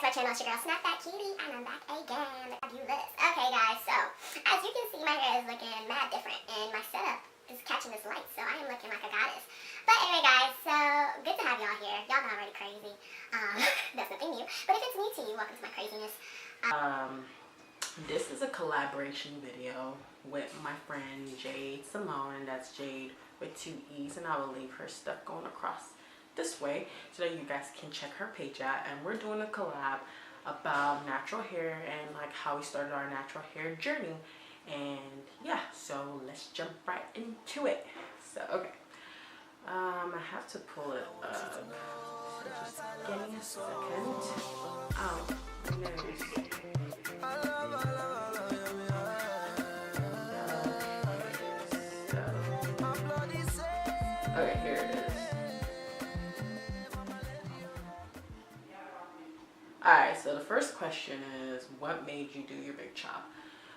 back to my channel. It's your girl Snapbackcutie, and I'm back again. Fabulous. Okay guys, so as you can see, my hair is looking mad different and my setup is catching this light, so I am looking like a goddess. But anyway guys, so good to have y'all here. Y'all know I'm already crazy. That's nothing new. But if it's new to you, welcome to my craziness. This is a collaboration video with my friend JadeeSimone, and that's Jade with 2 E's, and I will leave her stuff going across this way so that you guys can check her page out. And we're doing a collab about natural hair and like how we started our natural hair journey. And yeah, so let's jump right into it. So okay, I have to pull it up, so just give me a second. Oh, my nose. Okay, here it is. Alright, so the first question is, what made you do your big chop?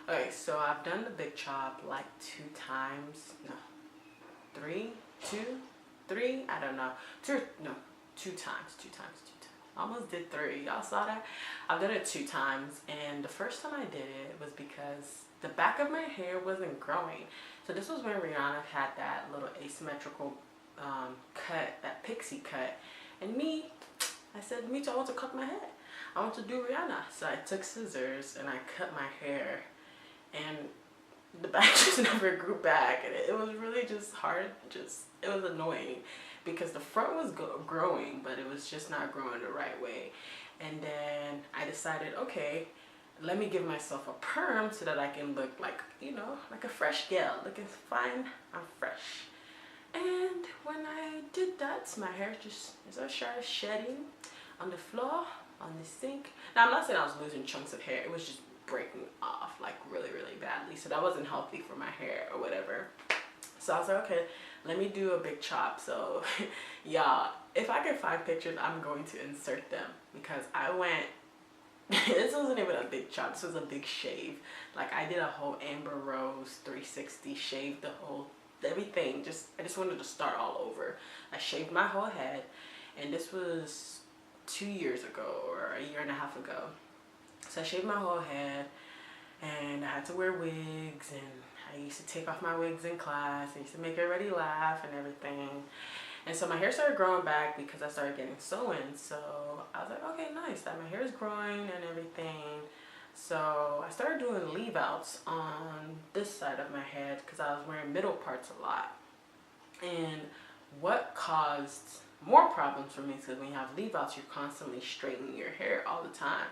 Okay, so I've done the big chop like 2 times. No, 3? 2? 3? I don't know. 2 times. I almost did 3. Y'all saw that? I've done it 2 times, and the first time I did it was because the back of my hair wasn't growing. So this was when Rihanna had that little asymmetrical cut, that pixie cut, and I said, me too, I want to cut my hair. I want to do Rihanna. So I took scissors and I cut my hair, and the back just never grew back, and it was really just hard. It was annoying because the front was growing, but it was just not growing the right way. And then I decided, okay, let me give myself a perm so that I can look like, you know, like a fresh gal, looking fine. I'm fresh. And when I did that, my hair just started shedding on the floor, on the sink. Now I'm not saying I was losing chunks of hair, it was just breaking off like really badly, so that wasn't healthy for my hair or whatever. So I was like, okay, let me do a big chop. So y'all, if I can find pictures, I'm going to insert them, because I went this wasn't even a big chop, this was a big shave. Like I did a whole Amber Rose 360, shaved the whole everything. I just wanted to start all over. I shaved my whole head, and this was 2 years ago or a year and a half ago. So I shaved my whole head, and I had to wear wigs, and I used to take off my wigs in class. I used to make everybody laugh and everything. And so my hair started growing back because I started getting sew-ins. So I was like, okay, nice, that my hair is growing and everything. So I started doing leave outs on this side of my head because I was wearing middle parts a lot. And what caused more problems for me is because when you have leave outs, you're constantly straightening your hair all the time.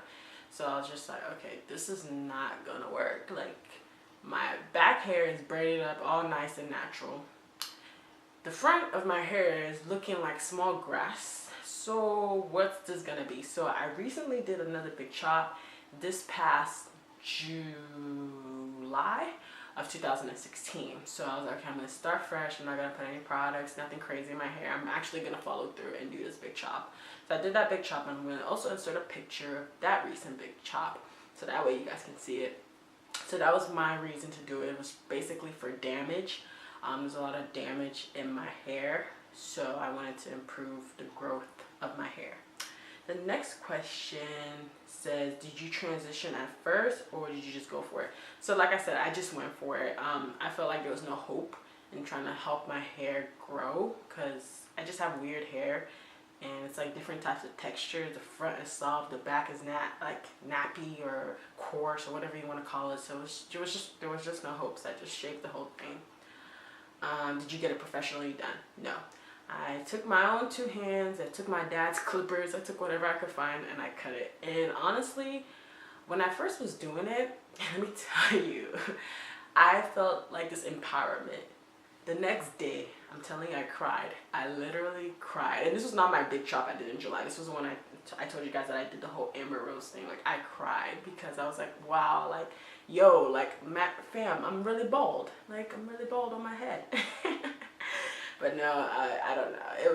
So I was just like, okay, this is not gonna work. Like, my back hair is braided up all nice and natural. The front of my hair is looking like small grass. So what's this gonna be? So I recently did another big chop this past July of 2016. So I was like, okay, I'm gonna start fresh. I'm not gonna put any products, nothing crazy in my hair. I'm actually gonna follow through and do this big chop. So I did that big chop, and I'm gonna also insert a picture of that recent big chop, so that way you guys can see it. So that was my reason to do it. It was basically for damage. There's a lot of damage in my hair, so I wanted to improve the growth of my hair. The next question says, did you transition at first or did you just go for it? So like I said, I just went for it. I felt like there was no hope in trying to help my hair grow because I just have weird hair, and it's like different types of textures. The front is soft, the back is like nappy or coarse or whatever you want to call it. So there was just no hope, so I just shaved the whole thing. Did you get it professionally done? No. I took my own 2 hands, I took my dad's clippers, I took whatever I could find, and I cut it. And honestly, when I first was doing it, let me tell you, I felt like this empowerment. The next day, I'm telling you, I cried. I literally cried. And this was not my big chop I did in July. This was when I told you guys that I did the whole Amber Rose thing. Like, I cried because I was like, wow, like, yo, like, fam, I'm really bald. Like, I'm really bald on my head. But no, I don't know. It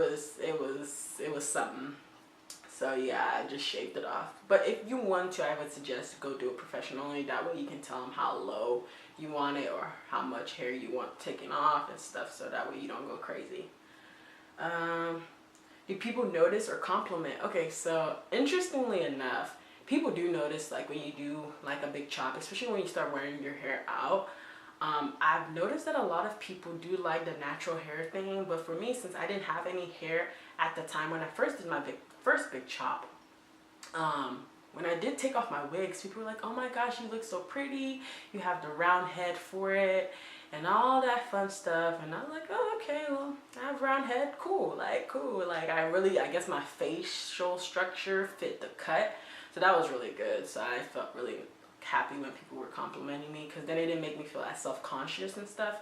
was something. So yeah, I just shaved it off. But if you want to, I would suggest go do it professionally. That way you can tell them how low you want it or how much hair you want taken off and stuff. So that way you don't go crazy. Do people notice or compliment? Okay, so interestingly enough, people do notice like when you do like a big chop, especially when you start wearing your hair out. I've noticed that a lot of people do like the natural hair thing, but for me, since I didn't have any hair at the time when I first did my first big chop, when I did take off my wigs, people were like, oh my gosh, you look so pretty, you have the round head for it, and all that fun stuff. And I was like, oh, okay, well, I have round head, cool, like I guess my facial structure fit the cut, so that was really good. So I felt really happy when people were complimenting me, because then it didn't make me feel as self-conscious and stuff.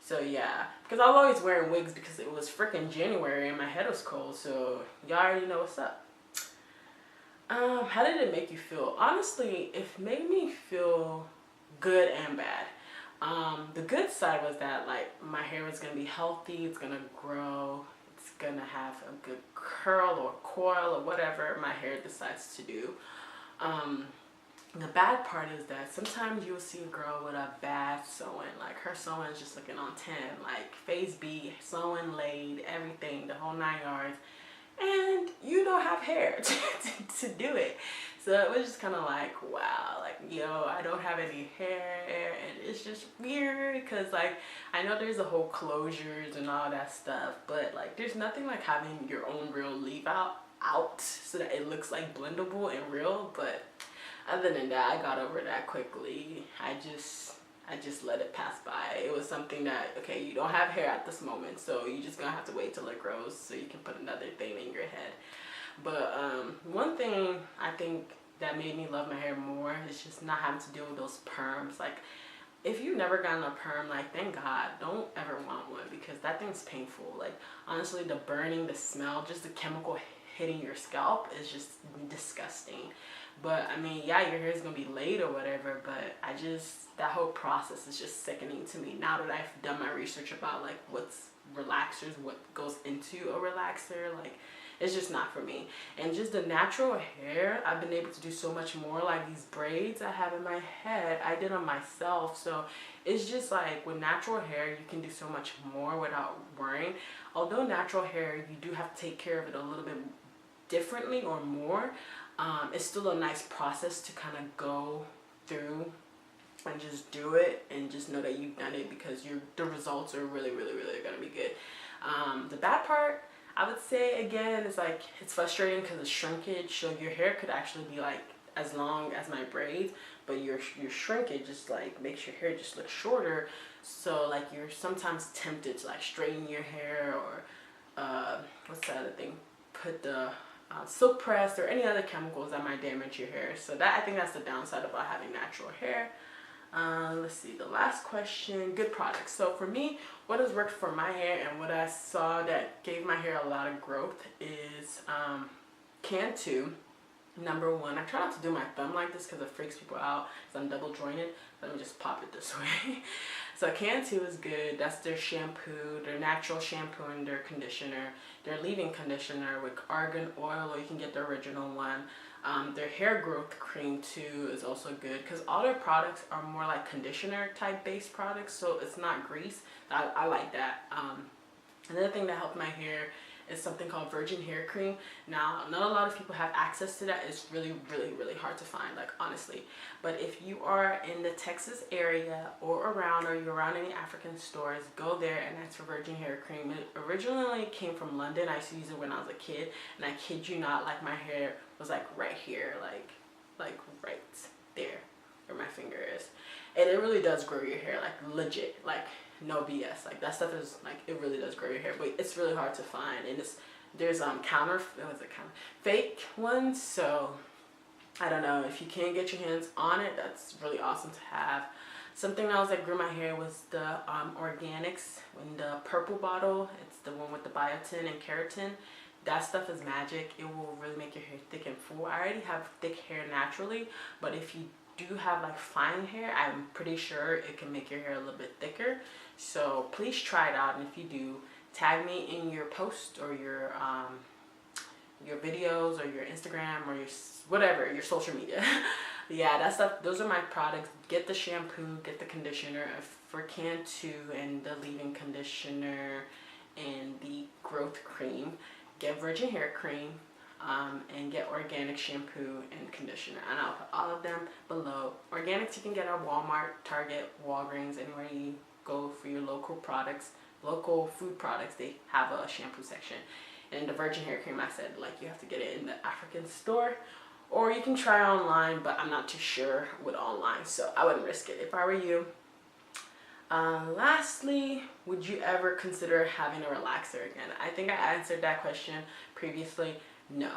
So yeah, because I was always wearing wigs because it was freaking January and my head was cold, so y'all already know what's up. How did it make you feel? Honestly, it made me feel good and bad. The good side was that like my hair was gonna be healthy, it's gonna grow, it's gonna have a good curl or coil or whatever my hair decides to do. The bad part is that sometimes you'll see a girl with a bad sewing, like her sewing is just looking on 10, like phase B, sewing laid, everything, the whole 9 yards, and you don't have hair to do it. So it was just kind of like, wow, like, yo, I don't have any hair, and it's just weird, because like I know there's the whole closures and all that stuff, but like there's nothing like having your own real leave out so that it looks like blendable and real. But other than that, I got over that quickly. I just let it pass by. It was something that, okay, you don't have hair at this moment, so you're just gonna have to wait till it grows so you can put another thing in your head. But one thing I think that made me love my hair more is just not having to deal with those perms. Like, if you've never gotten a perm, like, thank God, don't ever want one, because that thing's painful. Like, honestly, the burning, the smell, just the chemical hitting your scalp is just disgusting. But I mean, yeah, your hair is gonna be laid or whatever, but that whole process is just sickening to me now that I've done my research about like what's relaxers, what goes into a relaxer. Like, it's just not for me. And just the natural hair, I've been able to do so much more. Like these braids I have in my head, I did them myself. So it's just like with natural hair, you can do so much more without worrying. Although natural hair, you do have to take care of it a little bit differently or more. It's still a nice process to kind of go through and just do it and just know that you've done it, because the results are really, really, really gonna be good. The bad part, I would say, again, is like it's frustrating because of shrinkage. So your hair could actually be like as long as my braids, but your shrinkage just like makes your hair just look shorter. So like you're sometimes tempted to like straighten your hair, or what's the other thing? Put the silk press or any other chemicals that might damage your hair. So that, I think that's the downside about having natural hair. Let's see, the last question, good products. So for me, what has worked for my hair and what I saw that gave my hair a lot of growth is Cantu, #1. I try not to do my thumb like this because it freaks people out, because I'm double jointed. Let me just pop it this way. So Cantu is good. That's their shampoo, their natural shampoo and their conditioner. Their leave-in conditioner with argan oil, or you can get the original one. Their hair growth cream too is also good, because all their products are more like conditioner type based products, so it's not grease. I like that. Another thing that helped my hair is something called virgin hair cream. Now, not a lot of people have access to that. It's really, really, really hard to find, like, honestly. But if you are in the Texas area or around, or you're around any African stores, go there and ask for virgin hair cream. It originally came from London. I used to use it when I was a kid, and I kid you not, like, my hair was like right here, like right there where my finger is. And it really does grow your hair, like legit, like no BS. Like that stuff is like, it really does grow your hair, but it's really hard to find. And there's fake ones, so I don't know, if you can't get your hands on it, that's really awesome to have. Something else that grew my hair was the Organix in the purple bottle. It's the one with the biotin and keratin. That stuff is magic. It will really make your hair thick and full. I already have thick hair naturally, but if you do have like fine hair, I'm pretty sure it can make your hair a little bit thicker. So please try it out, and if you do, tag me in your post or your videos or your Instagram or your whatever, your social media. Yeah, that stuff, those are my products. Get the shampoo, get the conditioner for Cantu, and the leave-in conditioner and the growth cream. Get virgin hair cream. and get Organix shampoo and conditioner. And I'll put all of them below. Organix you can get at Walmart, Target, Walgreens, anywhere you go for your local products, local food products. They have a shampoo section. And the virgin hair cream, I said, like, you have to get it in the African store, or you can try online, but I'm not too sure with online, so I wouldn't risk it if I were you. Lastly, would you ever consider having a relaxer again? I think I answered that question previously. No.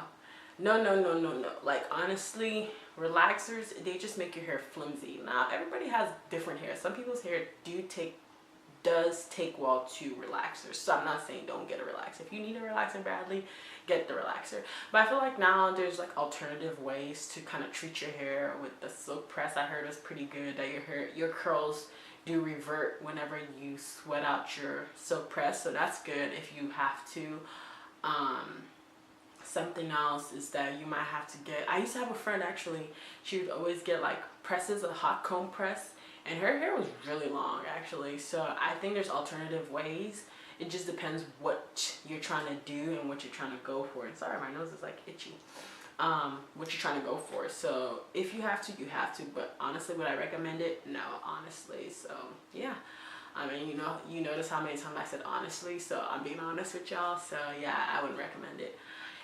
Like, honestly, relaxers, they just make your hair flimsy. Now, everybody has different hair. Some people's hair does take well to relaxers, so I'm not saying don't get a relaxer. If you need a relaxer badly, get the relaxer. But I feel like now there's like alternative ways to kind of treat your hair with the silk press. I heard it's pretty good that your curls do revert whenever you sweat out your silk press, so that's good if you have to. Something else is that you might have to get, I used to have a friend actually, she would always get like presses, a hot comb press, and her hair was really long actually. So I think there's alternative ways. It just depends what you're trying to do and what you're trying to go for. And sorry, my nose is like itchy. What you're trying to go for. So if you have to, you have to. But honestly, would I recommend it? No, honestly. So yeah. I mean, you notice how many times I said honestly. So I'm being honest with y'all. So yeah, I wouldn't recommend it.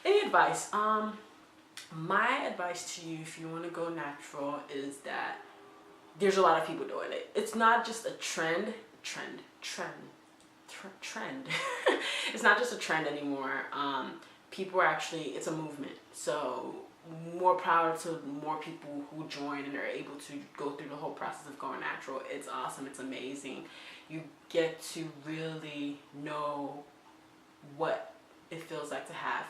Any advice? My advice to you, if you want to go natural, is that there's a lot of people doing it. It's not just a trend. It's not just a trend anymore. People are actually, it's a movement. So more power to more people who join and are able to go through the whole process of going natural. It's awesome. It's amazing. You get to really know what it feels like to have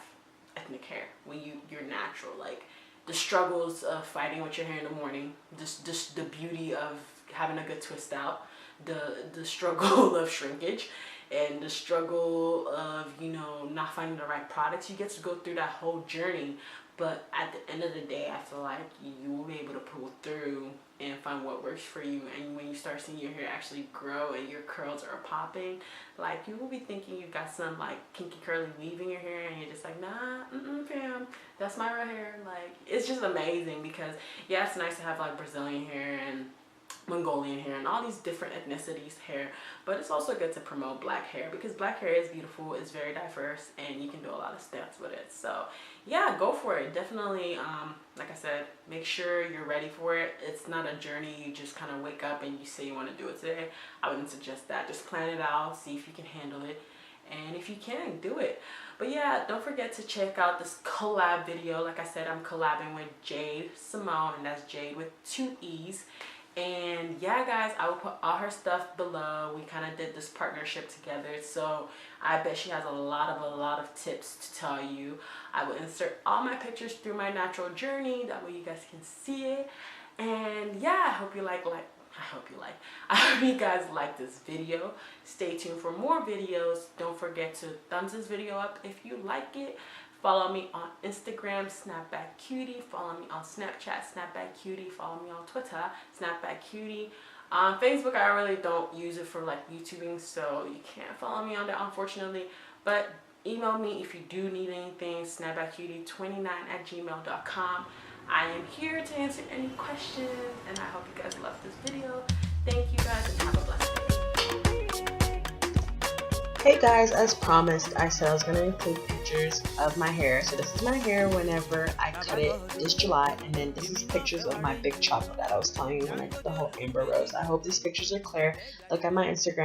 ethnic hair when you're natural. Like the struggles of fighting with your hair in the morning, just the beauty of having a good twist out, the struggle of shrinkage, and the struggle of not finding the right products. You get to go through that whole journey, but at the end of the day, I feel like you will be able to pull through and find what works for you. And when you start seeing your hair actually grow and your curls are popping, like, you will be thinking you've got some like kinky curly weave in your hair, and you're just like, nah, fam, that's my real hair. Like, it's just amazing because yeah, it's nice to have like Brazilian hair and Mongolian hair and all these different ethnicities hair, but it's also good to promote black hair because black hair is beautiful, it's very diverse, and you can do a lot of steps with it. So yeah, go for it. Definitely, like I said, make sure you're ready for it. It's not a journey you just kind of wake up and you say you want to do it today. I wouldn't suggest that. Just plan it out, see if you can handle it, and if you can, do it. But yeah, don't forget to check out this collab video. Like I said, I'm collabing with JadeeSimone, and that's Jade with 2 E's. And yeah, guys, I will put all her stuff below. We kind of did this partnership together, so I bet she has a lot of tips to tell you. I will insert all my pictures through my natural journey, that way you guys can see it. And yeah, I hope you guys like this video. Stay tuned for more videos. Don't forget to thumbs this video up if you like it. Follow me on Instagram, Snapbackcutie. Follow me on Snapchat, Snapbackcutie. Follow me on Twitter, Snapbackcutie. On Facebook, I really don't use it for like YouTubing, so you can't follow me on there, unfortunately. But email me if you do need anything, snapbackcutie29@gmail.com. I am here to answer any questions, and I hope you guys love this video. Thank you guys, and have a blessed day. Hey guys, as promised, I said I was going to include pictures of my hair. So this is my hair whenever I cut it this July, and then this is pictures of my big chop that I was telling you when I did the whole amber rose. I hope these pictures are clear. Look at my Instagram.